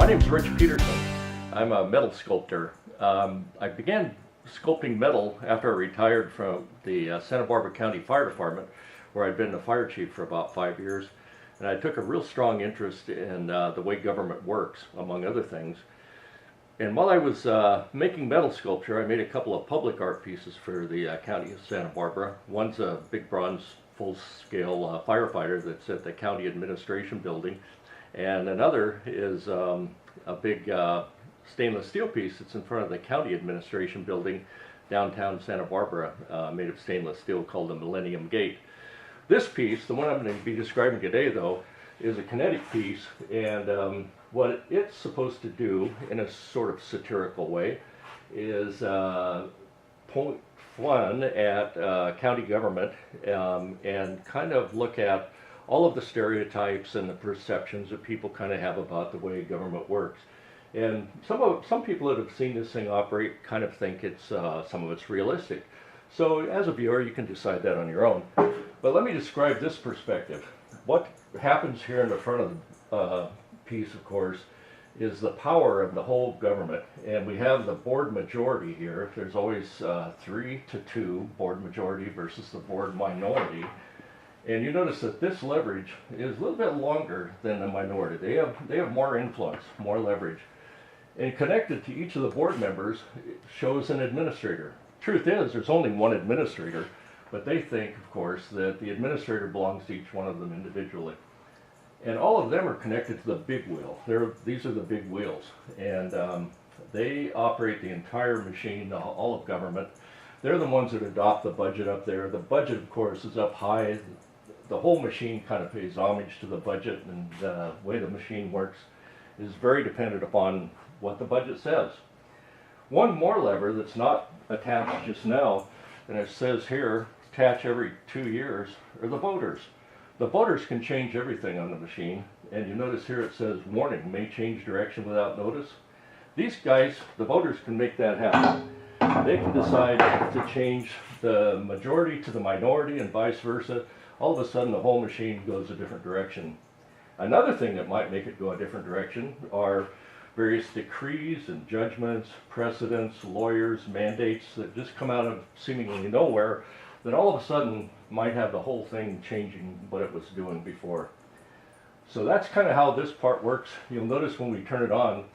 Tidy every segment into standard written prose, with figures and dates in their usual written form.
name's Rich Peterson. I'm a metal sculptor. I began sculpting metal after I retired from the Santa Barbara County Fire Department, where I'd been the fire chief for about 5 years. And I took a real strong interest in the way government works, among other things. And while I was making metal sculpture, I made a couple of public art pieces for the county of Santa Barbara. One's a big bronze full-scale firefighter that's at the county administration building. And another is a big stainless steel piece that's in front of the county administration building downtown Santa Barbara, made of stainless steel, called the Millennium Gate. This piece, the one I'm going to be describing today though, is a Kinetic piece, and what it's supposed to do in a sort of satirical way is point fun at county government and kind of look at all of the stereotypes and the perceptions that people kind of have about the way government works. And some people that have seen this thing operate kind of think it's some of it's realistic. So as a viewer, you can decide that on your own. But let me describe this perspective. What happens here in the front of the piece, of course, is the power of the whole government. And we have the board majority here. There's always 3-2 board majority versus the board minority. And you notice that this leverage is a little bit longer than the minority. They have more influence, more leverage. And connected to each of the board members shows an administrator. Truth is, there's only one administrator, but they think, of course, that the administrator belongs to each one of them individually. And all of them are connected to the big wheel. These are the big wheels. And they operate the entire machine, all of government. They're the ones that adopt the budget up there. The budget, of course, is up high. The whole machine kind of pays homage to the budget, and the way the machine works is very dependent upon what the budget says. One more lever that's not attached just now, and it says here, attach every 2 years, are the voters. The voters can change everything on the machine, and you notice here it says, warning, may change direction without notice. These guys, the voters, can make that happen. They can decide to change the majority to the minority and vice versa. All of a sudden the whole machine goes a different direction. Another thing that might make it go a different direction are various decrees and judgments, precedents, lawyers, mandates that just come out of seemingly nowhere that all of a sudden might have the whole thing changing what it was doing before. So that's kind of how this part works. You'll notice when we turn it on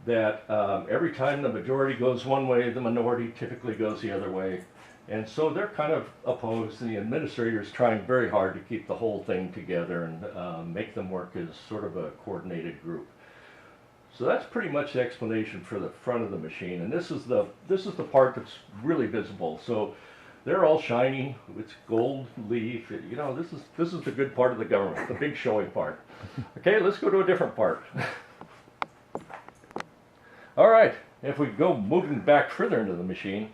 that every time the majority goes one way, the minority typically goes the other way. And so they're kind of opposed, and the administrator's trying very hard to keep the whole thing together and make them work as sort of a coordinated group. So that's pretty much the explanation for the front of the machine, and this is the part that's really visible. So they're all shiny, it's gold leaf, you know, this is the good part of the government, the big showy part. Okay, let's go to a different part. All right, if we go moving back further into the machine,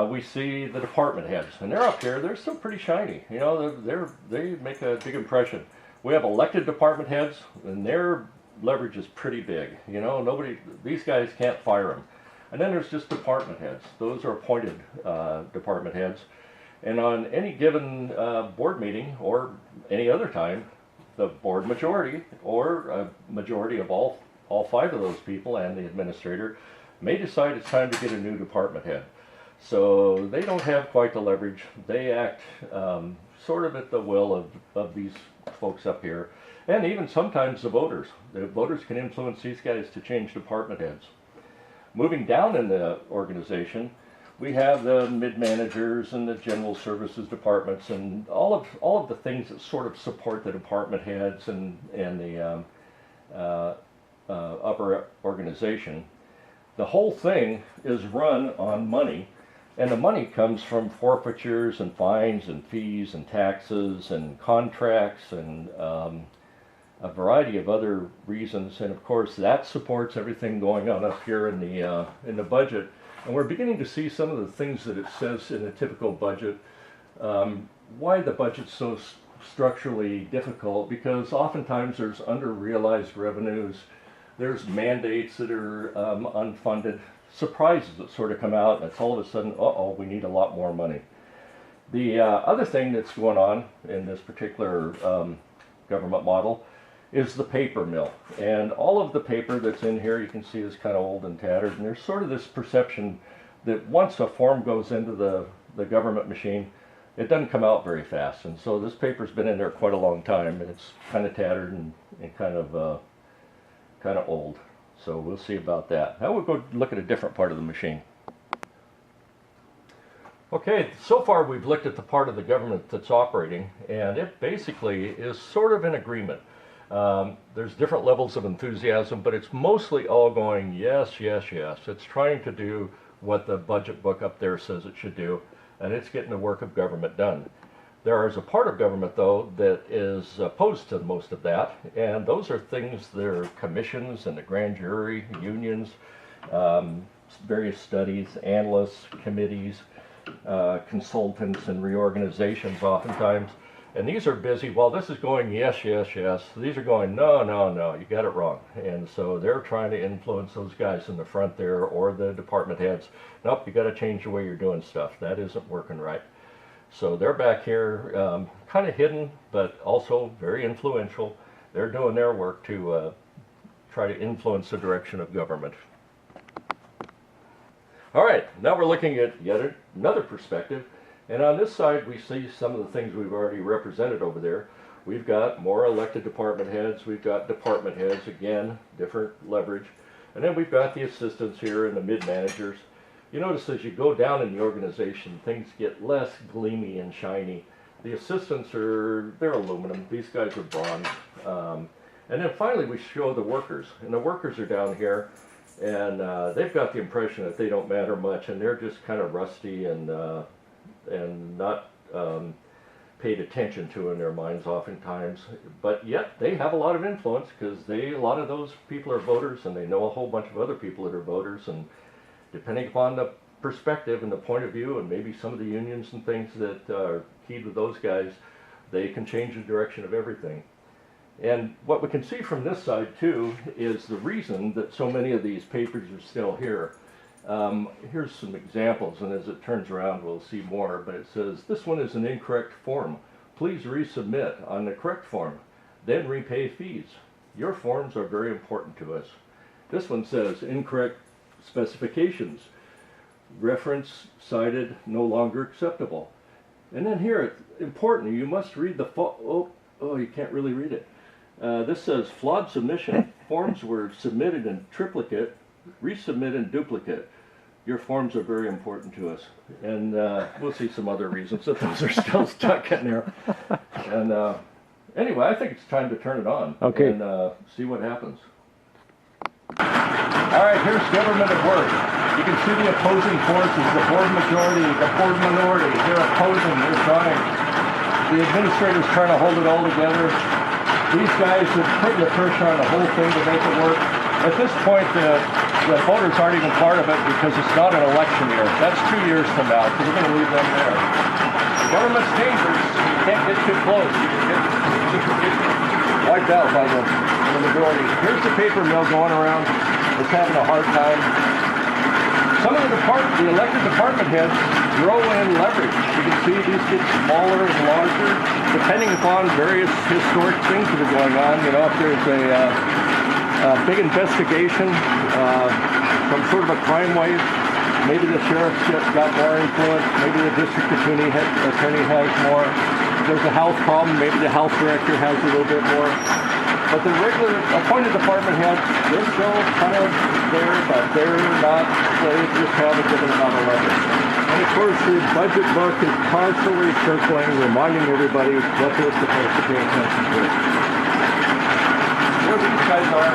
we see the department heads, and they're up here. They're still pretty shiny. You know, they make a big impression. We have elected department heads, and their leverage is pretty big. You know, these guys can't fire them. And then there's just department heads. Those are appointed department heads. And on any given board meeting or any other time, the board majority or a majority of all 5 of those people and the administrator may decide it's time to get a new department head. So they don't have quite the leverage. They act sort of at the will of these folks up here. And even sometimes the voters. The voters can influence these guys to change department heads. Moving down in the organization, we have the mid-managers and the general services departments and all of the things that sort of support the department heads and the upper organization. The whole thing is run on money. And the money comes from forfeitures and fines and fees and taxes and contracts and a variety of other reasons. And of course, that supports everything going on up here in the budget. And we're beginning to see some of the things that it says in a typical budget. Why the budget's so structurally difficult, because oftentimes there's under-realized revenues. There's mandates that are unfunded. Surprises that sort of come out, and it's all of a sudden, uh-oh, we need a lot more money. The other thing that's going on in this particular government model is the paper mill. And all of the paper that's in here you can see is kind of old and tattered, and there's sort of this perception that once a form goes into the government machine, it doesn't come out very fast. And so this paper's been in there quite a long time, and it's kind of tattered and kind of old. So we'll see about that. Now we'll go look at a different part of the machine. Okay, so far we've looked at the part of the government that's operating, and it basically is sort of in agreement. There's different levels of enthusiasm, but it's mostly all going, yes, yes, yes. It's trying to do what the budget book up there says it should do, and it's getting the work of government done. There is a part of government, though, that is opposed to most of that, and those are things, they're commissions and the grand jury, unions, various studies, analysts, committees, consultants and reorganizations oftentimes. And these are busy, while this is going yes, yes, yes, these are going no, no, no, you got it wrong. And so they're trying to influence those guys in the front there or the department heads. Nope, you got to change the way you're doing stuff. That isn't working right. So they're back here kind of hidden, but also very influential. They're doing their work to try to influence the direction of government. All right, now we're looking at yet another perspective. And on this side, we see some of the things we've already represented over there. We've got more elected department heads. We've got department heads, again, different leverage. And then we've got the assistants here and the mid-managers. You notice as you go down in the organization, things get less gleamy and shiny. The assistants they're aluminum. These guys are bronze. And then finally, we show the workers. And the workers are down here. And they've got the impression that they don't matter much. And they're just kind of rusty and not paid attention to in their minds oftentimes, but yet they have a lot of influence because a lot of those people are voters, and they know a whole bunch of other people that are voters, and depending upon the perspective and the point of view and maybe some of the unions and things that are key to those guys, they can change the direction of everything. And what we can see from this side too is the reason that so many of these papers are still here. Here's some examples, and as it turns around we'll see more, but it says this one is an incorrect form. Please resubmit on the correct form, then repay fees. Your forms are very important to us. This one says incorrect specifications. Reference cited no longer acceptable. And then here, it's important, you must read the oh, you can't really read it. This says flawed submission. Forms were submitted in triplicate, resubmit in duplicate. Your forms are very important to us. And we'll see some other reasons that those are still stuck in there. And anyway, I think it's time to turn it on. Okay. And see what happens. All right, here's government at work. You can see the opposing forces, the board majority, the board minority. They're opposing, they're trying. The administrator's trying to hold it all together. These guys are putting the pressure on the whole thing to make it work. At this point, the voters aren't even part of it because it's not an election year. That's 2 years from now, so we're going to leave them there. The government's dangerous. You can't get too close. You can get wiped out by the majority. Here's the paper mill going around. It's having a hard time. Some of the elected department heads grow in leverage. You can see these get smaller and larger, depending upon various historic things that are going on. You know, if there's a big investigation, some sort of a crime wave, maybe the sheriff's got more influence, maybe the district attorney has more. If there's a health problem, maybe the health director has a little bit more. But the regular appointed department heads, they're still kind of there, but they're not, they just have a given amount of leverage. And of course, the budget book is constantly circling, reminding everybody what they're supposed to pay attention to. There these guys are.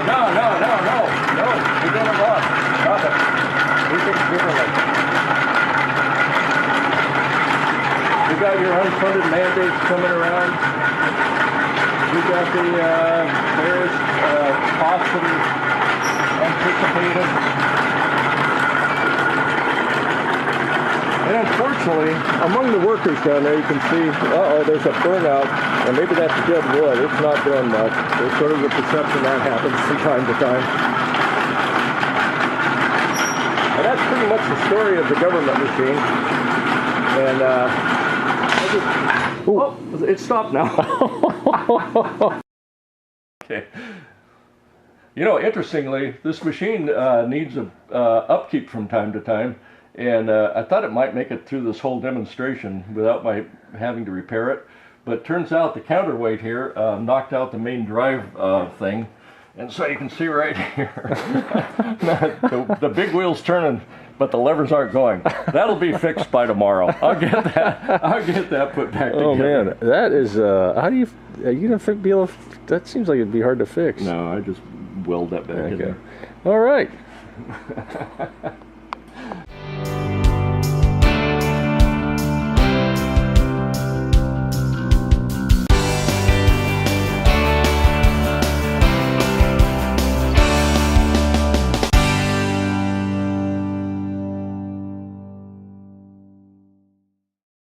No, we're doing it wrong. Stop it. We think differently. You got your unfunded mandates coming around. We've got the various costs that are anticipated. And unfortunately, among the workers down there, you can see, there's a burnout, and maybe that's dead wood. It's not doing much. There's sort of the perception that happens from time to time. And that's pretty much the story of the government machine. And it stopped now. Okay. You know, interestingly, this machine needs a upkeep from time to time, and I thought it might make it through this whole demonstration without my having to repair it. But turns out the counterweight here knocked out the main drive thing, and so you can see right here, the big wheel's turning, but the levers aren't going. That'll be fixed by tomorrow. I'll get that put back together. Oh man, that is. How do you? You don't be able? That seems like it'd be hard to fix. No, I just weld that back in there. All right.